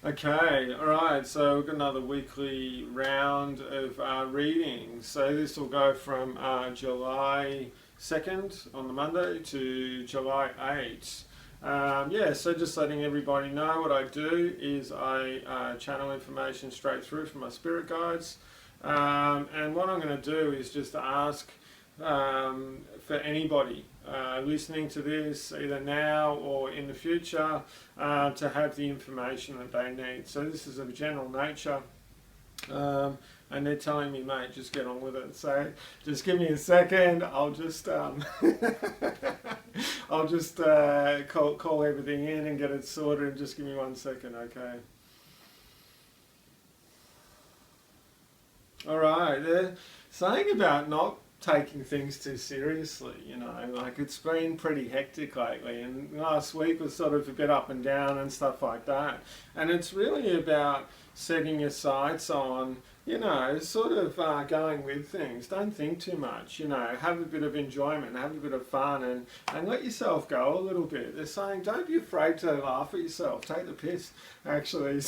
Okay, all right. So we've got another weekly round of readings. So this will go from July 2nd on the Monday to July 8th. Yeah, so just letting everybody know what I do is I channel information straight through from my spirit guides. And what I'm going to do is just ask for anybody listening to this, either now or in the future, to have the information that they need. So this is of a general nature. And they're telling me, mate, just get on with it. So just give me a second. I'll just I'll just call everything in and get it sorted. And just give me 1 second, okay? All right. They're saying about not taking things too seriously, like it's been pretty hectic lately, and last week was sort of a bit up and down and stuff like that, and it's really about setting your sights on, sort of going with things. Don't think too much, have a bit of enjoyment, have a bit of fun, and let yourself go a little bit. They're saying don't be afraid to laugh at yourself, take the piss, actually.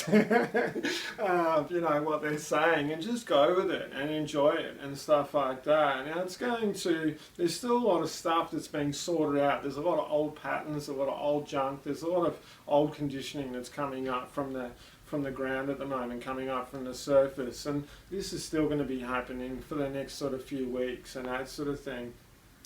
What they're saying, and just go with it and enjoy it and stuff like that. Now there's still a lot of stuff that's being sorted out. There's a lot of old patterns, a lot of old junk, there's a lot of old conditioning that's coming up from the ground at the moment, coming up from the surface, and this is still going to be happening for the next sort of few weeks and that sort of thing.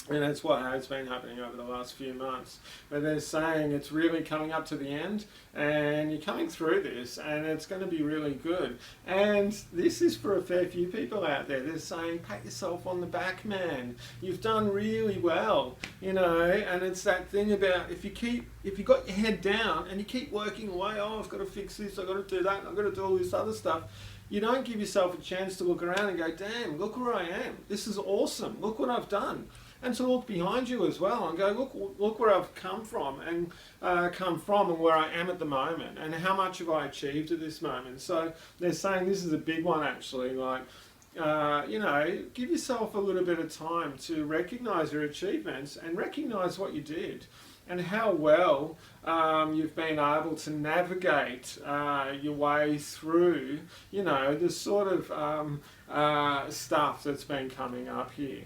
And that's what has been happening over the last few months. But they're saying it's really coming up to the end, and you're coming through this, and it's going to be really good. And this is for a fair few people out there. They're saying, pat yourself on the back, man. You've done really well, and it's that thing about if you got your head down and you keep working away, oh, I've got to fix this, I've got to do that, I've got to do all this other stuff, you don't give yourself a chance to look around and go, damn, look where I am. This is awesome. Look what I've done. And to look behind you as well and go, look where I've come from and where I am at the moment, and how much have I achieved at this moment. So they're saying this is a big one, actually. Like, give yourself a little bit of time to recognise your achievements and recognise what you did, and how well you've been able to navigate your way through, the sort of stuff that's been coming up here.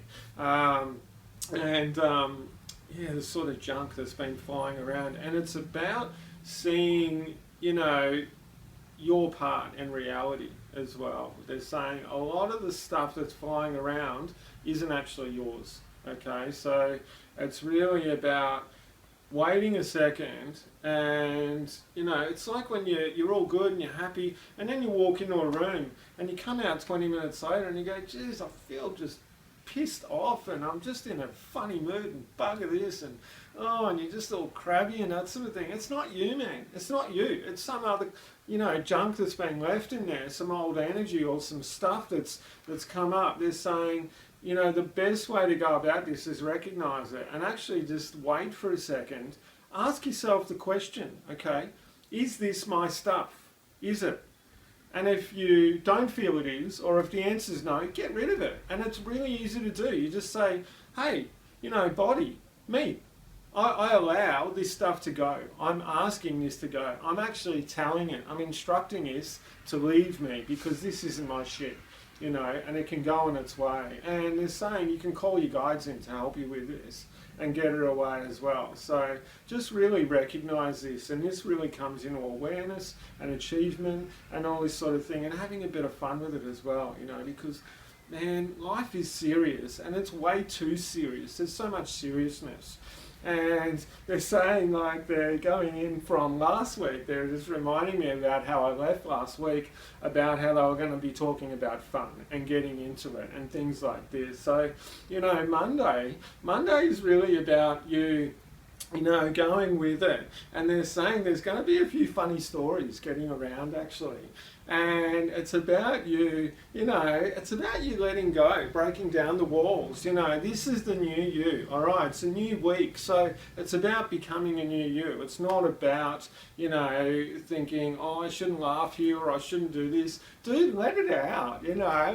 The sort of junk that's been flying around. And it's about seeing, your part in reality as well. They're saying a lot of the stuff that's flying around isn't actually yours, okay? So it's really about waiting a second, and it's like when you're all good and you're happy, and then you walk into a room and you come out 20 minutes later and you go, geez, I feel just pissed off, and I'm just in a funny mood, and bugger this, and and you're just all crabby and that sort of thing. It's not you, man. It's not you. It's some other, junk that's been left in there, some old energy or some stuff that's come up. They're saying, the best way to go about this is recognize it and actually just wait for a second. Ask yourself the question, okay, is this my stuff? Is it? And if you don't feel it is, or if the answer is no, get rid of it. And it's really easy to do. You just say, hey, body, me, I allow this stuff to go. I'm asking this to go. I'm actually telling it. I'm instructing this to leave me, because this isn't my shit, and it can go on its way. And they're saying you can call your guides in to help you with this and get it away as well. So just really recognise this, and this really comes into awareness and achievement and all this sort of thing, and having a bit of fun with it as well, because, man, life is serious, and it's way too serious. There's so much seriousness. And they're saying, like, they're going in from last week, they're just reminding me about how I left last week, about how they were going to be talking about fun and getting into it and things like this. So, Monday is really about you, going with it. And they're saying there's going to be a few funny stories getting around, actually. And it's about you, it's about you letting go, breaking down the walls. This is the new you, all right? It's a new week, so it's about becoming a new you. It's not about, thinking, oh, I shouldn't laugh here or I shouldn't do this. Dude, let it out,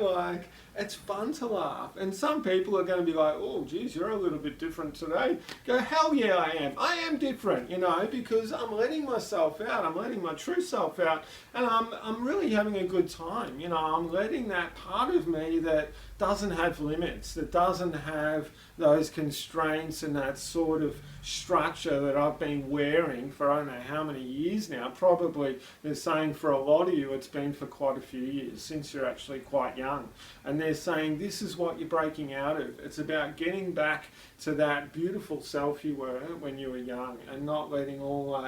like, it's fun to laugh. And some people are going to be like, oh, geez, you're a little bit different today. Go, hell yeah, I am. I am different, because I'm letting myself out. I'm letting my true self out. And I'm really having a good time. I'm letting that part of me that doesn't have limits, that doesn't have those constraints and that sort of structure that I've been wearing for I don't know how many years now. Probably they're saying for a lot of you it's been for quite a few years, since you're actually quite young. And they're saying this is what you're breaking out of. It's about getting back to that beautiful self you were when you were young and not letting all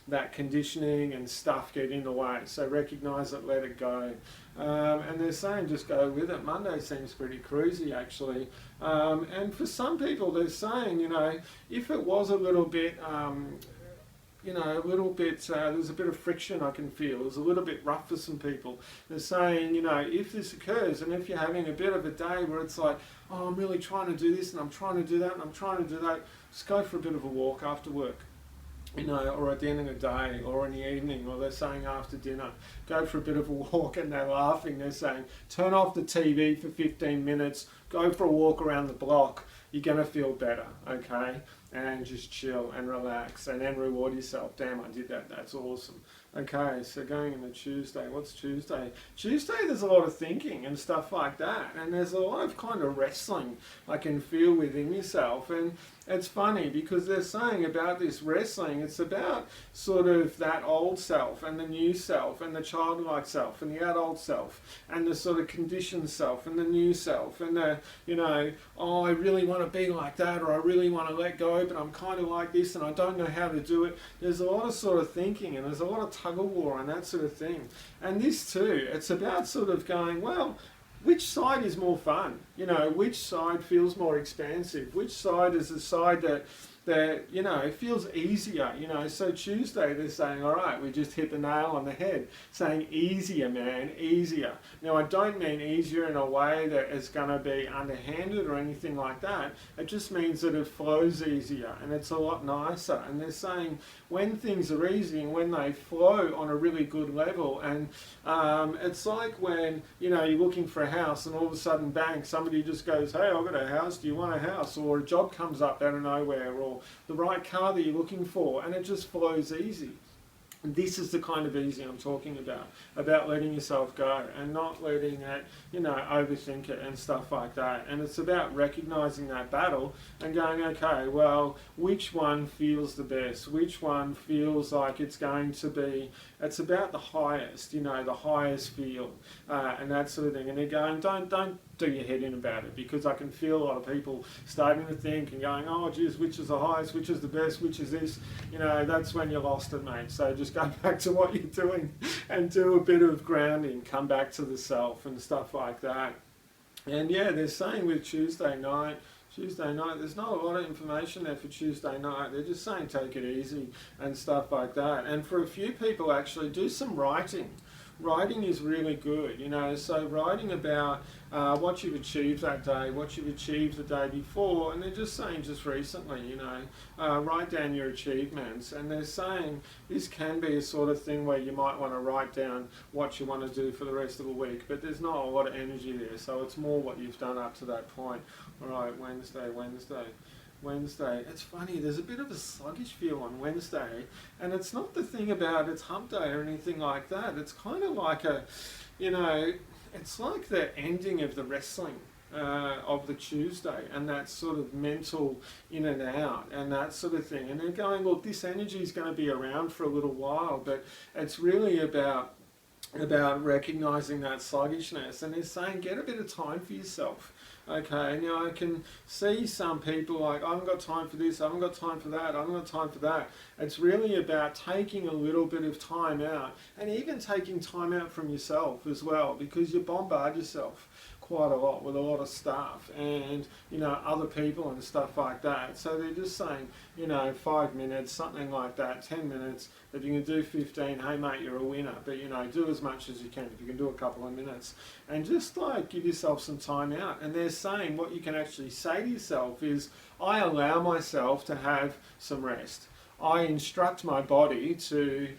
that conditioning and stuff get in the way. So recognize it, let it go. And they're saying just go with it. Monday seems pretty cruisy actually. And for some people they're saying, if it was a little bit, there's a bit of friction I can feel. There's a little bit rough for some people. They're saying, if this occurs and if you're having a bit of a day where it's like, oh, I'm really trying to do this and I'm trying to do that and I'm trying to do that, just go for a bit of a walk after work. Or at the end of the day, or in the evening, or they're saying after dinner, go for a bit of a walk, and they're laughing. They're saying, turn off the TV for 15 minutes, go for a walk around the block. You're going to feel better, okay? And just chill and relax, and then reward yourself. Damn, I did that. That's awesome. Okay, so going into Tuesday. What's Tuesday? Tuesday, there's a lot of thinking and stuff like that, and there's a lot of kind of wrestling I can feel within yourself. And it's funny because they're saying about this wrestling, it's about sort of that old self and the new self and the childlike self and the adult self and the sort of conditioned self and the new self and the, oh, I really want to be like that, or I really want to let go, but I'm kind of like this and I don't know how to do it. There's a lot of sort of thinking and there's a lot of tug of war and that sort of thing. And this too, it's about sort of going, well, which side is more fun? Which side feels more expansive? Which side is the side that feels easier? So Tuesday they're saying, all right, we just hit the nail on the head, saying easier, man, easier. Now I don't mean easier in a way that is going to be underhanded or anything like that. It just means that it flows easier and it's a lot nicer. And they're saying when things are easy and when they flow on a really good level, and it's like when you're looking for a house and all of a sudden bang, somebody just goes, hey, I've got a house, do you want a house? Or a job comes up out of nowhere, or the right car that you're looking for, and it just flows easy. And this is the kind of easy I'm talking about letting yourself go and not letting it, overthink it and stuff like that. And it's about recognizing that battle and going, okay, well, which one feels the best? Which one feels like it's going to be, it's about the highest, the highest feel and that sort of thing. And they're going, don't do your head in about it, because I can feel a lot of people starting to think and going, oh, geez, which is the highest, which is the best, which is this? That's when you're lost it, mate. So just go back to what you're doing and do a bit of grounding, come back to the self and stuff like that. And yeah, they're saying with Tuesday night, there's not a lot of information there for Tuesday night. They're just saying take it easy and stuff like that. And for a few people, actually, do some writing. Writing is really good, so writing about what you've achieved that day, what you've achieved the day before, and they're just saying just recently, write down your achievements. And they're saying this can be a sort of thing where you might want to write down what you want to do for the rest of the week, but there's not a lot of energy there, so it's more what you've done up to that point. All right, Wednesday. It's funny, there's a bit of a sluggish feel on Wednesday, and it's not the thing about it's hump day or anything like that. It's kind of like it's like the ending of the wrestling of the Tuesday, and that sort of mental in and out and that sort of thing. And they're going, look, this energy is going to be around for a little while, but it's really about recognizing that sluggishness. And they're saying get a bit of time for yourself. Okay, now I can see some people like, I haven't got time for this, I haven't got time for that, I haven't got time for that. It's really about taking a little bit of time out, and even taking time out from yourself as well, because you bombard yourself quite a lot with a lot of stuff and, you know, other people and stuff like that. So they're just saying, you know, 5 minutes, something like that, 10 minutes. If you can do 15, hey mate, you're a winner. But, you know, do as much as you can if you can do a couple of minutes. And just like give yourself some time out. And they're saying what you can actually say to yourself is, I allow myself to have some rest. I instruct my body to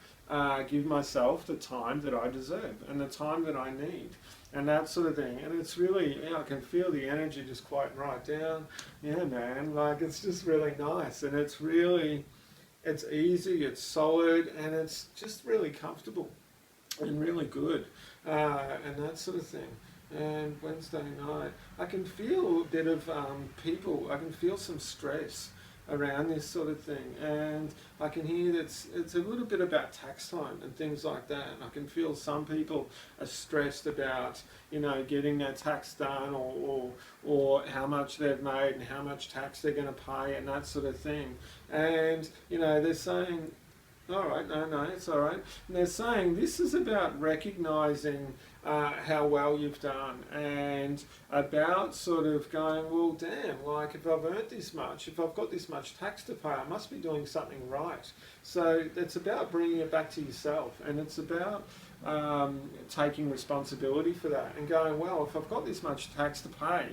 give myself the time that I deserve and the time that I need and that sort of thing. And it's really, you know, I can feel the energy just quieting right down. Yeah, man, like it's just really nice, and it's really, it's easy, it's solid, and it's just really comfortable and really good, and that sort of thing. And Wednesday night, I can feel a bit of people, I can feel some stress around this sort of thing, and I can hear that it's a little bit about tax time and things like that. And I can feel some people are stressed about, you know, getting their tax done, or how much they've made and how much tax they're going to pay and that sort of thing. And, you know, they're saying, all right, no, it's all right. And they're saying this is about recognising how well you've done, and about sort of going, well, damn, like if I've earned this much, if I've got this much tax to pay, I must be doing something right. So it's about bringing it back to yourself, and it's about taking responsibility for that and going, well, if I've got this much tax to pay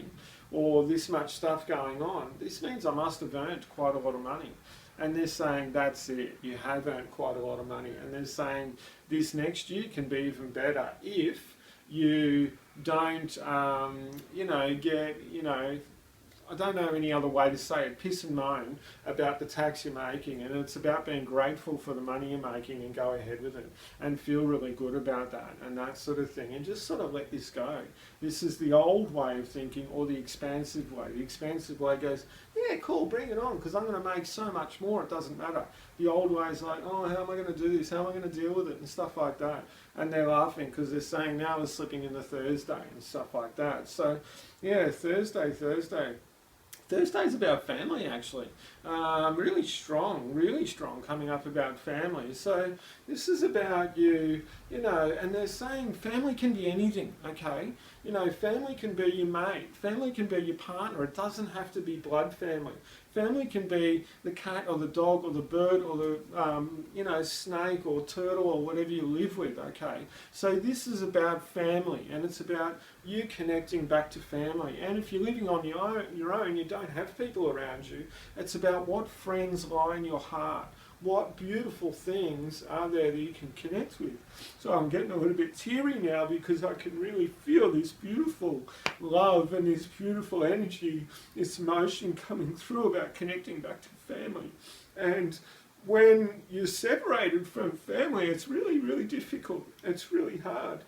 or this much stuff going on, this means I must have earned quite a lot of money. And they're saying that's it, you have earned quite a lot of money. And they're saying this next year can be even better if you don't, you know, get, you know, I don't know any other way to say it, piss and moan about the tax you're making. And it's about being grateful for the money you're making and go ahead with it and feel really good about that and that sort of thing, and just sort of let this go. This is the old way of thinking, or the expansive way. The expansive way goes, yeah, cool, bring it on, because I'm going to make so much more, it doesn't matter. The old way is like, oh, how am I going to do this? How am I going to deal with it? And stuff like that. And they're laughing because they're saying now we're slipping into Thursday and stuff like that. So, yeah, Thursday's about family, actually. Really strong coming up about family. So this is about you, you know, and they're saying family can be anything, okay? You know, family can be your mate, family can be your partner, it doesn't have to be blood family. Family can be the cat or the dog or the bird or the, you know, snake or turtle or whatever you live with, okay? So this is about family, and it's about you connecting back to family. And if you're living on your own, you don't have people around you, it's about what friends lie in your heart. What beautiful things are there that you can connect with? So I'm getting a little bit teary now because I can really feel this beautiful love and this beautiful energy, this emotion coming through about connecting back to family. And when you're separated from family, it's really, really difficult. It's really hard.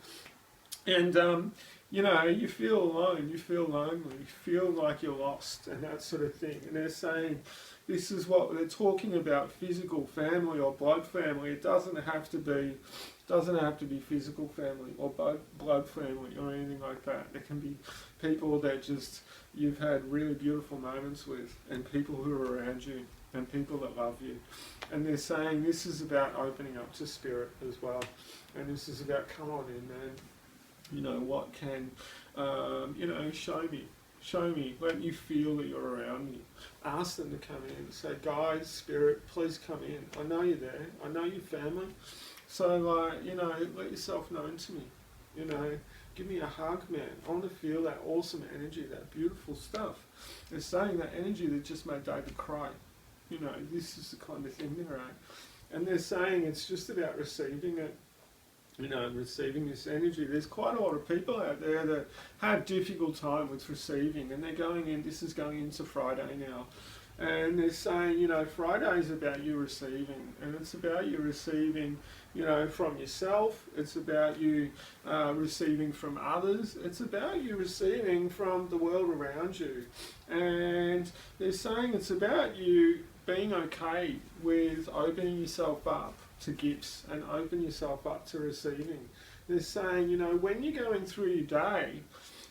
And you know, you feel alone, you feel lonely, you feel like you're lost and that sort of thing. And they're saying this is what they're talking about, physical family or blood family. It doesn't have to be physical family or blood family or anything like that. There can be people that just you've had really beautiful moments with, and people who are around you, and people that love you. And they're saying this is about opening up to spirit as well. And this is about, come on in, man. You know, what can, you know, show me, let me feel that you're around me. Ask them to come in. Say, guys, spirit, please come in. I know you're there. I know you're family. So, you know, let yourself known to me. You know, give me a hug, man. I want to feel that awesome energy, that beautiful stuff. They're saying that energy that just made David cry. You know, this is the kind of thing they're at. And they're saying it's just about receiving it. You know, receiving this energy. There's quite a lot of people out there that have difficult time with receiving, and they're going in, this is going into Friday now, and they're saying, you know, Friday is about you receiving, and it's about you receiving, you know, from yourself, it's about you receiving from others, it's about you receiving from the world around you. And they're saying it's about you being okay with opening yourself up to gifts and open yourself up to receiving. They're saying, you know, when you're going through your day,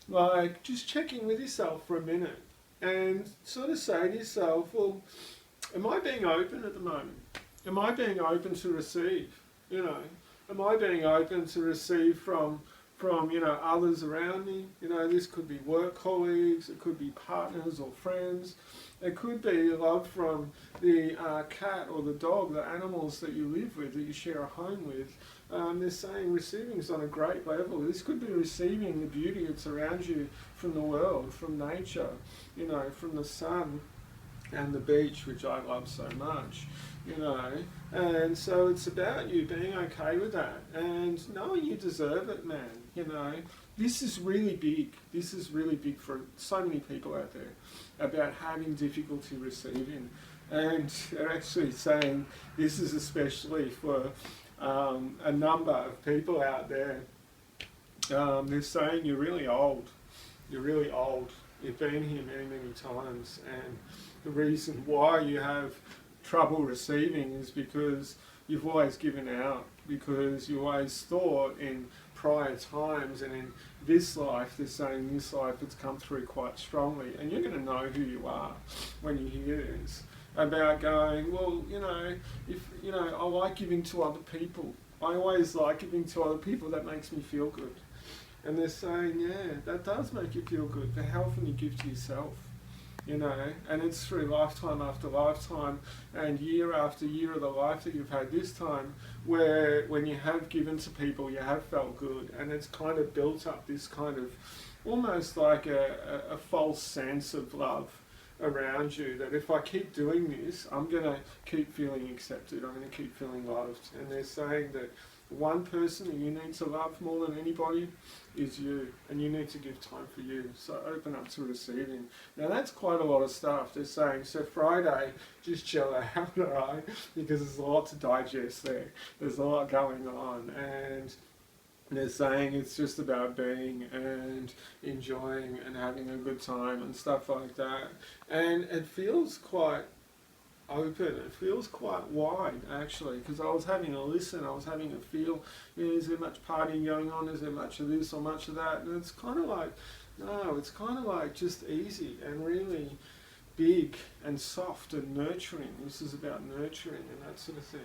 like just checking with yourself for a minute and sort of say to yourself, well, am I being open at the moment? Am I being open to receive? You know, am I being open to receive from from, you know, others around me. You know, this could be work colleagues, it could be partners or friends. It could be love from the cat or the dog, the animals that you live with, that you share a home with. They're saying receiving is on a great level. This could be receiving the beauty that's around you from the world, from nature, you know, from the sun and the beach, which I love so much, you know. And so it's about you being okay with that and knowing you deserve it, man, you know. This is really big. This is really big for so many people out there about having difficulty receiving. And they're actually saying this is especially for a number of people out there. They're saying you're really old. You're really old. You've been here many, many times, and the reason why you have trouble receiving is because you've always given out, because you always thought in prior times and in this life, they're saying this life it's come through quite strongly, and you're going to know who you are when you hear this, about going, well, you know, if, you know, I like giving to other people. I always like giving to other people, that makes me feel good. And they're saying, yeah, that does make you feel good. But how often you give to yourself, you know? And it's through lifetime after lifetime and year after year of the life that you've had this time, where when you have given to people, you have felt good. And it's kind of built up this kind of almost like a false sense of love around you, that if I keep doing this, I'm going to keep feeling accepted, I'm going to keep feeling loved. And they're saying that one person that you need to love more than anybody is you, and you need to give time for you. So open up to receiving. Now that's quite a lot of stuff. They're saying, so Friday, just chill out, alright? Because there's a lot to digest there. There's a lot going on, and they're saying it's just about being and enjoying and having a good time and stuff like that. And it feels quite open, it feels quite wide actually, because I was having a listen, I was having a feel, you know, is there much partying going on, is there much of this or much of that, and it's kind of like, no, it's kind of like just easy and really big and soft and nurturing. This is about nurturing and that sort of thing.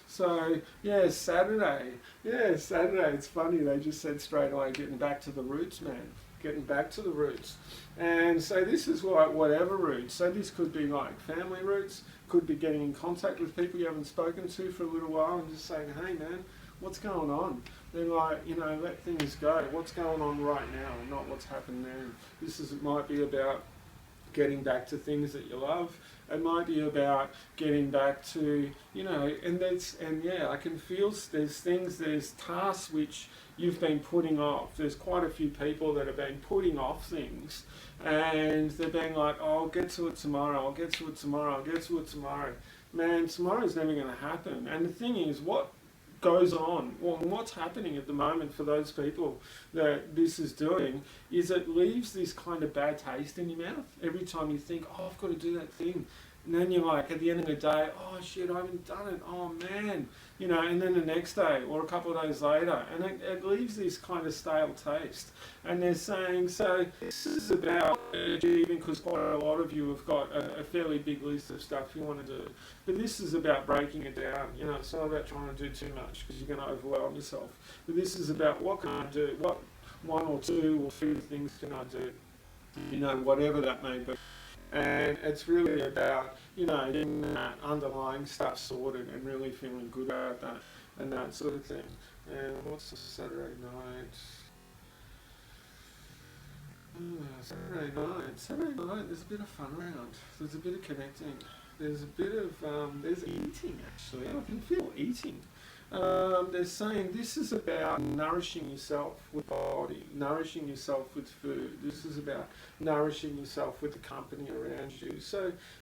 So yeah, Saturday, it's funny, they just said straight away, getting back to the roots, man, getting back to the roots. And so this is like whatever roots, so this could be like family roots, could be getting in contact with people you haven't spoken to for a little while and just saying, hey man, what's going on? They're like, you know, let things go. What's going on right now, not what's happened then. It might be about getting back to things that you love. It might be about getting back to, you know, and yeah, I can feel there's tasks which you've been putting off. There's quite a few people that have been putting off things, and they're being like, oh, I'll get to it tomorrow, I'll get to it tomorrow, I'll get to it tomorrow. Man, tomorrow's never going to happen. And the thing is, what goes on, well, what's happening at the moment for those people that this is doing, is it leaves this kind of bad taste in your mouth every time you think, oh, I've got to do that thing. And then you're like, at the end of the day, oh shit, I haven't done it, oh man. You know, and then the next day or a couple of days later, and it leaves this kind of stale taste. And they're saying, so this is about achieving, because quite a lot of you have got a fairly big list of stuff you want to do. But this is about breaking it down. You know, it's not about trying to do too much, because you're going to overwhelm yourself. But this is about, what can I do? What one or two or three things can I do? You know, whatever that may be. And it's really about, you know, getting that underlying stuff sorted and really feeling good about that and that sort of thing. And what's the Saturday night? Saturday night, there's a bit of fun around. There's a bit of connecting. There's a bit of, there's eating actually. I can feel eating. They're saying this is about nourishing yourself with body, nourishing yourself with food. This is about nourishing yourself with the company around you. So